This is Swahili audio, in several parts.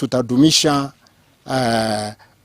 tutadumisha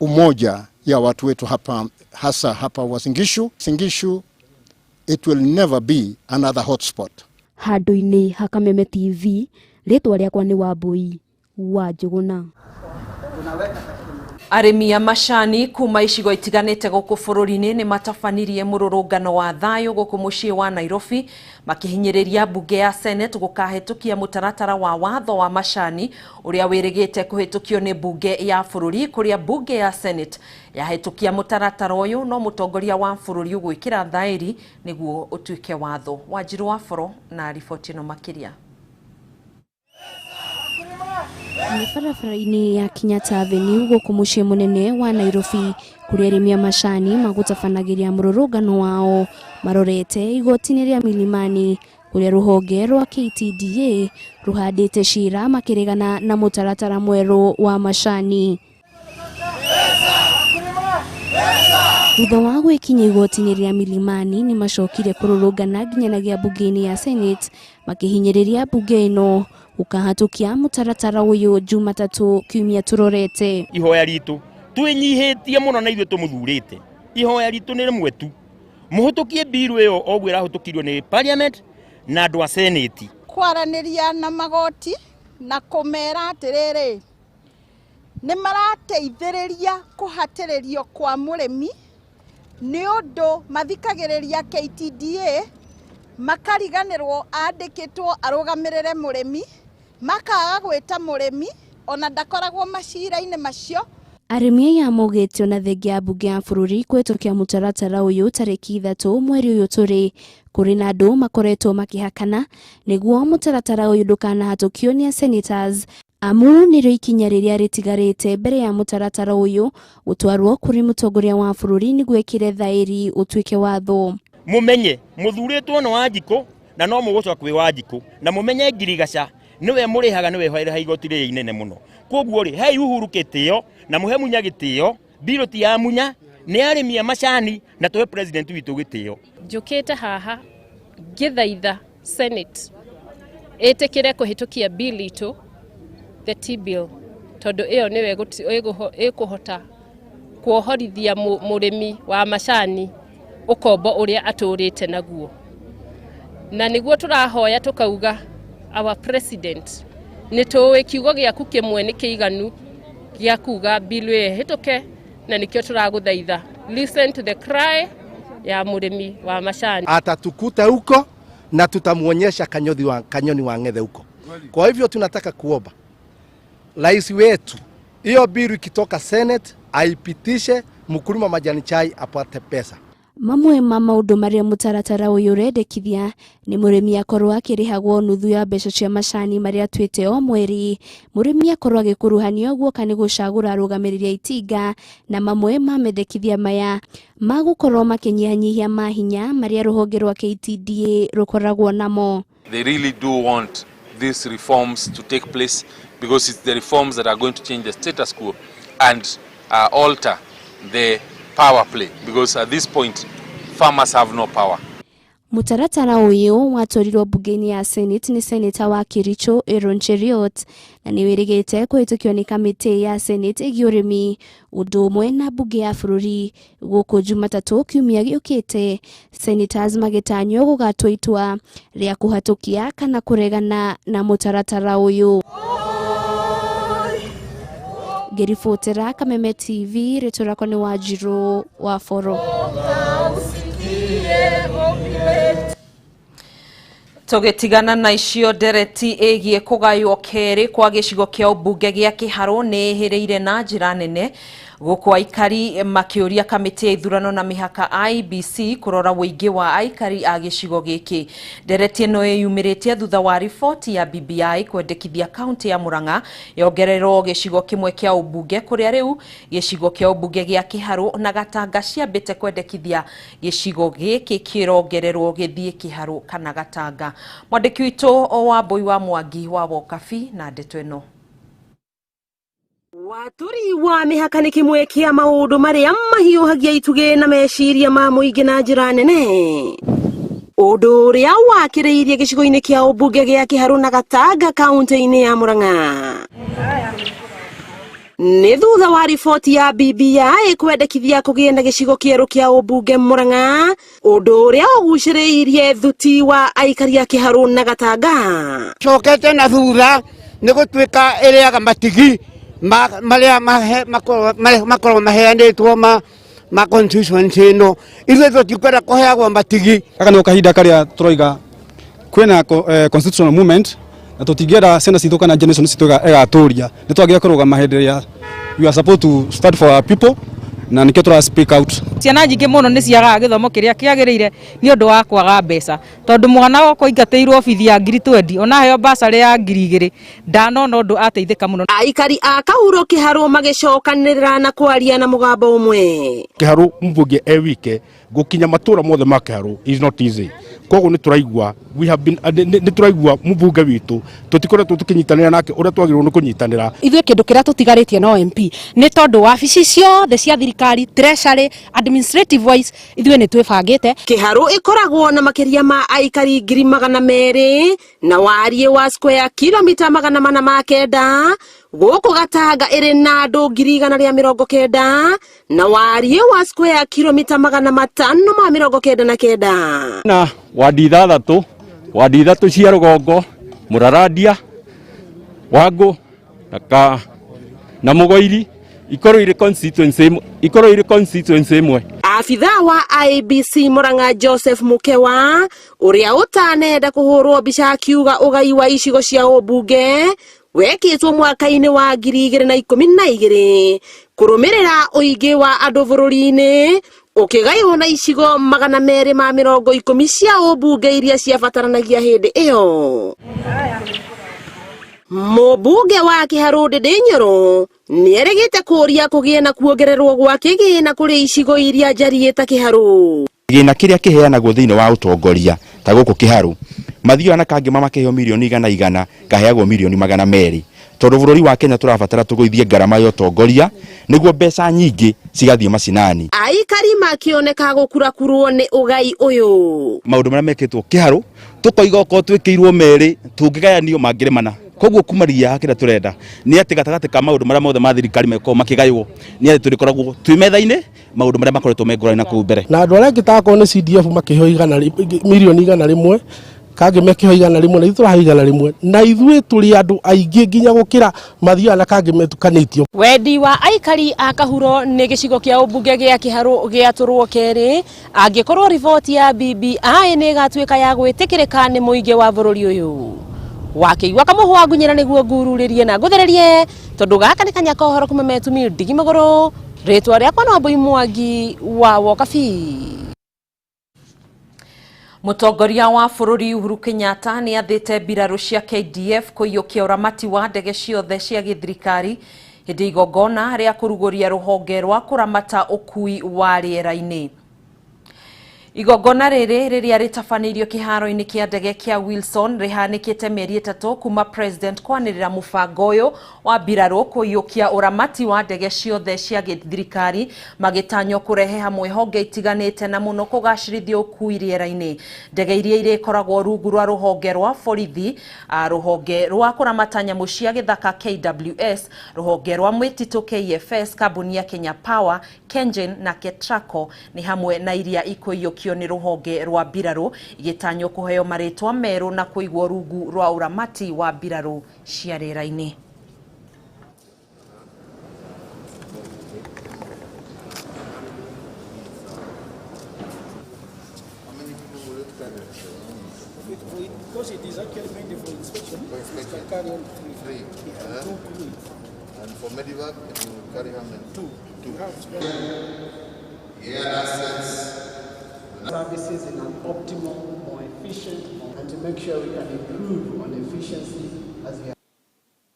umoja ya watu wetu hapa, hasa hapa Singishu. It will never be another hotspot. Handu-ini ha Kameme TV, ritwa riakwa ni Wambui wa Njuguna. Arimi a macani kuma icigo itiganite guku bururi-ini ni matabanirie mururungano wa thayo guku mucii wa Nairobi makihinyiriria bunge ya Senate gukahetukia mutaratara wa watho wa macani uria wirigite kuhetukio ni bunge ya bururi, kuria bunge ya Senate yahetukia mutaratara uyu no mutongoria wa bururi ugwikira thairi niguo utuike watho. Wanjiru wa Foro na riboti no makiria. Ni barabara-ini ya Kenyatta Avenue guku mucii munene wa Nairobi kuria arimi a macani magutabanagĩria mururungano wao marorete igoti-ini ria Milimani kuria ruhonge rwa KTDA ruhandite cira makirigana na mutaratara mweru wa macani. Thutha wa gwikinya igoti-ini ria Milimani ni macokire kururungana nginyanagia bunge-ini ya Senate makihinyiriria bunge ino ukahatukia mutaratara uyu Jumatatu kiumia turorete. Ihoya ritu twinyihitie muno na ithuĩ tumuthurite. Ihoya ritu ni rimwe tu, muhutukie biru iyo ogwo irahutukirwo ni parliament na andu a Senate. Kwaraniria na magoti na kumera atiriri ni marateithĩrĩria kuhatĩrĩrio kwa mũrĩmi ni undu mathikagĩrĩria KTDA makariganĩrwo andĩkĩtwo arũgamĩrĩre mũrĩmi makaga gwĩta mũrĩmi ona ndakoragwo macira-inĩ macio. Arimi ya mogete ona thengia bunge ya bururi kwĩtũkia mutaratara uyu tariki 3 mweri uyu turi kuri na andu makoretwo makihakana niguo mutaratara uyu ndukanahatukio ni senators amu nĩrĩo ikinya rĩrĩa rĩtigarĩte mbere ya mutaratara uyu gũtwarwo kuri mutongoria wa bururi niguo ekire thairi utuike watho. Mumenye muthuritwo no Wanjikũ na no mũgũcoka kwĩ Wanjikũ na mumenye Ngirigaca niwe mũrĩhaga niwe hoera igoti rĩrĩa inene mũno. Koguo ri hei Uhuru gĩtĩo na muhe Munya gĩtĩo, biro ti ya Munya ni arĩmi a macani na tuhe president witũ gĩtĩo. Njũkĩte haha ngĩthaitha Senate ĩtĩkĩre kũhĩtũkia bill itũ the T-bill tondu iyo niwe ĩkũhota kuohorithia mũrĩmi wa macani ukombo uria atũrĩte naguo. Na niguo turahoya tukauga our president ni tuwe kiugo gĩaku kĩmwe nĩ kĩiganu gĩa kuga bill ĩyo hĩtũke, na nikio turaguthaitha listen to the cry ya mũrĩmi wa macani. Atatukuta huko na tutamuonyesha kanyoni wa ng'ethe huko. Kwa hivyo tunataka kuomba rais wetu hiyo bill ikitoka Senate aipitishe, mkulima majani chai apate pesa. Mamwe ma maundu maria mutaratara uyu urendekithia ni murimi akorwo akirihagwo nuthu ya mbeca cia macani maria twite o mweri, murimi akorwo agikuruhanio guoka ni gucagura arugamiriria itinga, na mamwe ma mendekithia maya magukorwo makinyihanyihia mahinya maria ruhonge rwa KTDA rukoragwo namo. They really do want these reforms to take place because it's the reforms that are going to change the status quo and alter the power play, because at this point farmers have no power. Mutaratara uyu watorirwo bunge-ini ya Senate ni seneta wa Kericho Aaron Cheriot, na ni wirigite kuhitukio ni kamiti ya Senate igi urimi undu umwe na bunge ya bururi guku Jumatatu kiumia giukite. Senators magitanywo gugatua itua ria kuhatukia kana kuregana na mutaratara uyu. Gerifotera Kameme TV, retorako ni Wanjiru wa Foro. Tugitigana na icio ndereti igie kugaywo keri kwa gicigo kia ubunge gia Kiharu ni hireire na njira nene guku aikari makiuria kamiti ya ithurano na mihaka IBC kurora wingi wa aikari a gicigo giki. Ndereti no yumiritie thutha wa ripoti ya BBI kwendekithia kaunti ya Murang'a yongererwo gicigo kimwe kia ubunge kuria riu gicigo kia ubunge gia Kiharu na Gatanga ciambite kwendekithia gicigo giki kirongererwo githie Kiharu kana Gatanga. Mwandiki witũ Wambui wa Mwangi wa Wokabi na ndeto ĩno. Waturi wa mihaka ni kimwe kia maundu maria mahiũhagia ituge na meciria ma mũingĩ na njĩra nene. Ũndũ ũrĩa wakĩrĩirie gĩcigo-inĩ kia ũmbunge gĩa Kiharu na Gatanga kaunti-inĩ ya Murang'a. nĩ thutha wa riboti ya BBI kwendekithia kũgĩa na gĩcigo kĩerũ kĩa ũmbunge Murang'a, ũndũ ũrĩa ũgucĩrĩirie thuti wa aikari a Kĩharũ na Gatanga. Cokete na thutha nĩ gũtuĩka ĩrĩaga matigi marĩa makorwo maheanĩtwo ma constituency ĩno. Ithuĩ tũtikwenda kũheagwo matigi. Gaka nĩ kahinda karĩa tũroiga kwĩna constitutional movement na tũtingĩenda ciana citũ kana generation citũ ĩgatũria. Nĩ twagĩrĩirwo kũrũgama hĩndĩ ĩrĩa we are supposed to stand for our people na nikio tura speak out. Ciana nyingĩ mũno nĩ ciagaga gĩthomo kĩrĩa kĩagĩrĩire nĩ ũndũ wa kwaga mbeca, tondũ mwana wako aingatĩirwo bithi ya 20 ona heo basarĩ ya 2,000 ndanona ũndũ ateithĩka mũno. Aikari a Kahuro Kĩharũ magĩcokanĩrĩra na kwaria na mũgambo ũmwe. Kĩharũ mbunge wike gũkinya matũra mothe ma Kĩharũ is not easy. Koguo nĩ tũraigua nĩ tũraigua mbunge witũ tũtikoretwo tũkĩnyitanĩra nake ũrĩa twagĩrĩirwo nĩ kũnyitanĩra. Ithuĩ kĩndũ kĩrĩa tũtigarĩtie no MP nĩ tondũ wabici ciothe cia thirikari, treasury, administrative wise ithuĩ nĩ twĩbangĩte. Kĩharũ ĩkoragwo na makĩria ma aikari 200,000 na wariĩ wa square kilomita 409. Gũkũ Gatanga ĩrĩ na andũ 190 na wariĩ wa square kilomita 599. Na wadi 3 cia Rũgongo, Mũraradia, Wangũ na Mũgoiri ikorwo irĩ constituency ĩmwe. Afitha wa IBC Murang'a Joseph Mukewa ũrĩa ũtanenda kũhũrwo mbica akiuga ũgai wa icigo cia ũmbunge wekĩtwo mwaka-inĩ wa 2012 kũrũmĩrĩra ũingĩ wa andũ bũrũri-inĩ ũkĩgaywo na icigo 210 cia ũmbunge iria ciabataranagia hĩndĩ ĩyo. Mũmbunge wa Kĩharũ Ndĩndĩ Nyoro nĩerĩgĩte kũria kũgĩe na kuongererwo gwa kĩgĩna kũrĩ icigo iria njariĩ ta Kĩharũ. Kĩgĩna kĩrĩa kĩheanagwo thĩinĩ wa ũtongoria ta gũkũ Kĩharũ mathio na kangĩ makĩheo mirioni 100 kaheagwo mirioni 200, tondũ bũrũri wa Kenya tũrabatara tũgũithie ngarama ya ũtongoria nĩguo mbeca nyingĩ cigathiĩ macinani. Aikari makĩoneka gũkurakurwo nĩ ũgai ũyũ. Maũndũ marĩa mekĩtwo Kĩharũ tũkoiga okorwo twĩkĩirwo merĩ tũngĩgayanio mangĩrĩmana. Koguo kumaria kĩrĩa tũrenda nĩ atĩ gatagatĩ ka maũndũ marĩa mothe ma thirikari meko makĩgaywo nĩ atĩ tũrĩkoragwo twĩ metha-inĩ maũndũ marĩa makoretwo mengũrani na kũu mbere. Na andũ arĩa ngĩtakorwo nĩ CDF makĩheo mirioni 100 kangĩ mekĩheo 100 na itũrahe 100 na ithuĩ tũrĩ andũ aingĩ nginya gũkĩra mathio na kangĩ metukanĩtio. Wendi wa aikari a Kahuro nĩ gĩcigo kĩa ũmbunge gĩa Kĩharũ gĩatũrwo kerĩ angĩkorwo riboti ya BBI nĩ ĩgatuĩka ya gwĩtĩkĩrĩka nĩ mũingĩ wa bũrũri ũyũ. Wakĩigua Kamũhwa Ngunyĩra nĩguo ngurũrĩrie na ngũthererie tondũ gaka nĩ kanya kohoro Kameme tumi ndigi Mohoro, rĩtwa rĩakwa no Mbui Mwangi wa Wokabi. Mũtongoria wa bũrũri Uhuru Kenyatta nĩ athĩte mbirarũ cia KDF kũiyũkia ũramati wa ndege ciothe cia gĩthirikari hĩndĩ igongona rĩa kũrugũria rũhonge rwa kũramata ũkui wa rĩera-inĩ. Igongona rĩrĩ rĩrĩa rĩtabanĩirio kĩharo-inĩ kĩa ndege kĩa Wilson rĩhanĩkĩte mĩeri 3 kuma president kwanĩrĩra mũbango ũyũ wa mbirarũ kũiyũkia ũramati wa ndege ciothe cia gĩthirikari magĩtanywo kũrehe hamwe honge itiganĩte na mũno kũgacĩrithia ũkui rĩera-inĩ. Ndege iria irĩkoragwo rungu rwa rũhonge rwa borithi, rũhonge rwa kũramata nyamũ cia gĩthaka KWS, rũhonge rwa mwĩtitũ KFS, kambuni ya Kenya Power, Kengen na Ketraco nĩ hamwe na iria ikũiyũkia nĩ rũhonge rwa mbirarũ igĩtanywo kũheo marĩtwa merũ na kũigwo rungu rwa ũramati wa mbirarũ cia rĩera-inĩ. Services in an optimal, more efficient, and to make sure we can improve on efficiency as we have.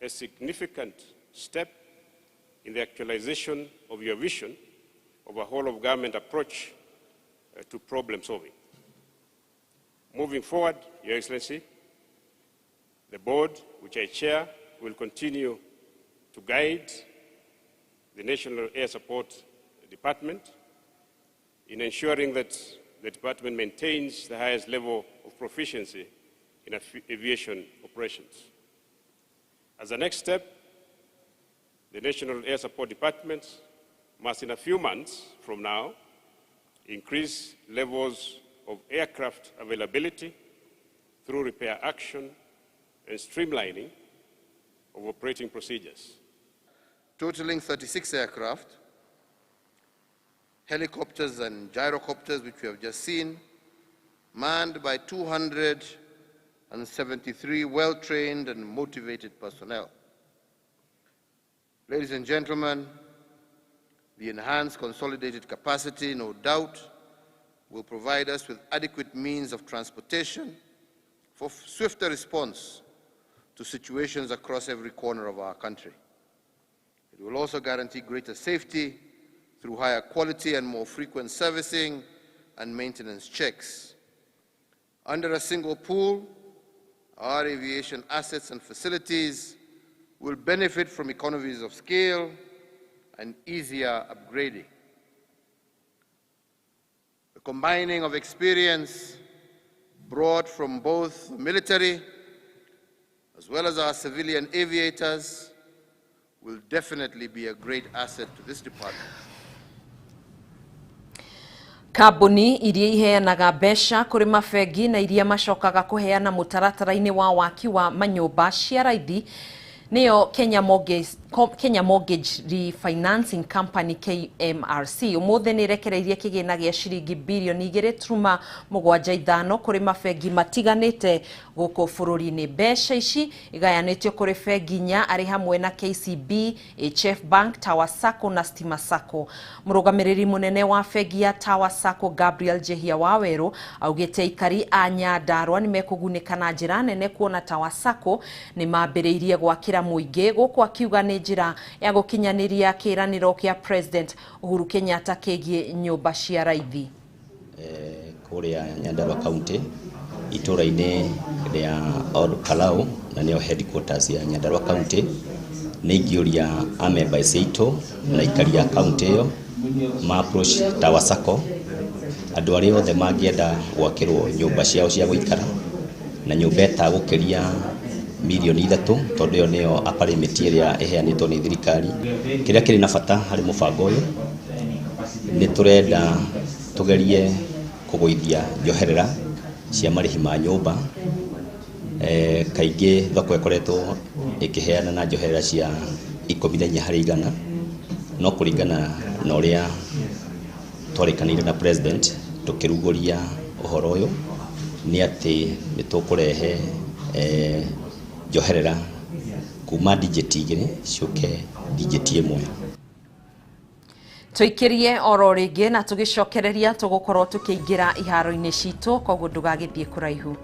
A significant step in the actualization of your vision of a whole-of-government approach to problem solving. Moving forward, Your Excellency, the board, which I chair, will continue to guide the National Air Support Department in ensuring that the department maintains the highest level of proficiency in aviation operations. As a next step, The National Air Support Departments must, in a few months from now, increase levels of aircraft availability through repair action and streamlining of operating procedures. Totaling 36 aircraft, helicopters and gyrocopters, which we have just seen, manned by 273 well-trained and motivated personnel. Ladies and gentlemen, the enhanced consolidated capacity, no doubt, will provide us with adequate means of transportation for swifter response to situations across every corner of our country. It will also guarantee greater safety through higher quality and more frequent servicing and maintenance checks. Under a single pool, our aviation assets and facilities will benefit from economies of scale and easier upgrading. The combining of experience brought from both the military as well as our civilian aviators will definitely be a great asset to this department. Kambuni iria iheanaga mbeca kuri mabegi na iria macokaga kuheana mutaratara-ini wa waki wa manyumba cia raithi niyo Kenya Mortgage Refinancing Company KMRC umuthe ni rekereirie kigina gia ciringi bilioni 2.75 kuri mabegi matiganite guku bururi-ini. Mbeca ici igayanitio kuri bengi nya ari hamwe na KCB, HF Bank, Tower Sacco na Stima Sacco. Murugamiriri munene wa bengi ya Tower Sacco Gabriel Jehia Waweru augite ikari a Nyandarua ni mekugunika na njira nene kuona Tower Sacco ni mambiriirie gwakira muingi guku akiuga ni njira ya gukinyaniria kiraniro kia President Uhuru Kenyatta kegie nyumba cia raithi. Kuria Nyandarua County itura-ini ria Old Kalau na niyo headquarters ya Nyandarua County ni ngiuria amemba icio na ikaria county iyo ma approach Tower Sacco andu aria othe mangienda gwakirwo nyumba ciao cia guikara na nyumba ta gukiria milioni 3 tondu yo niyo aparimiti iria iheanitwo ni thirikari. Kiria kiri na bata hari mubango uyu ni turenda tugerie kuguithia njoherera cia marihi ma nyumba. Kaingi thoko ikoretwo ikiheana na njoherera cia 14% no kuringana na uria twarikanire na president tukiruguria uhoro uyu ni ati nitukurehe njoherera kuma digiti 2 ciuke digiti 1. Tuikirie oro ringi na tugicokereria tugukorwo tukiingira iharo-ini citu koguo ndugagithie kuraihu.